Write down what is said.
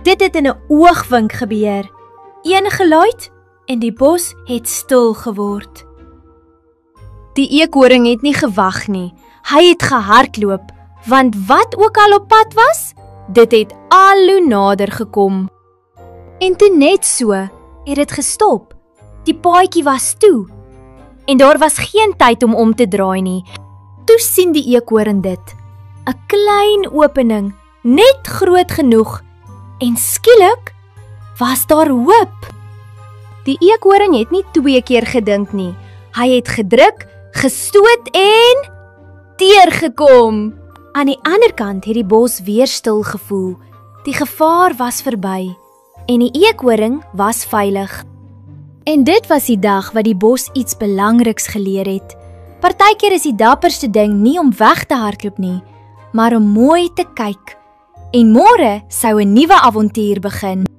Dit het in 'n oogwink gebeur. Een geluid en die bos het stil geword. Die eekhoring het nie gewag nie. Hy het gehardloop, want wat ook al op pad was, dit het al hoe nader gekom. En toe net so, het dit gestop. Die paadjie was toe. En daar was geen tyd om te draai nie. Toe sien die eekhoring dit. 'n Klein opening, net groot genoeg. En skielik was daar hoop. Die eekhoring het nie 2 keer gedink nie. Hy het gedruk, gestoot en teergekom. Aan die ander kant het die bos weer stil gevoel. Die gevaar was verby en die eekhoring was veilig. En dit was die dag wat die bos iets belangriks geleer het. Partykeer is die dapperste ding nie om weg te hardloop nie, maar om mooi te kyk. En môre sou 'n nuwe avontuur begin.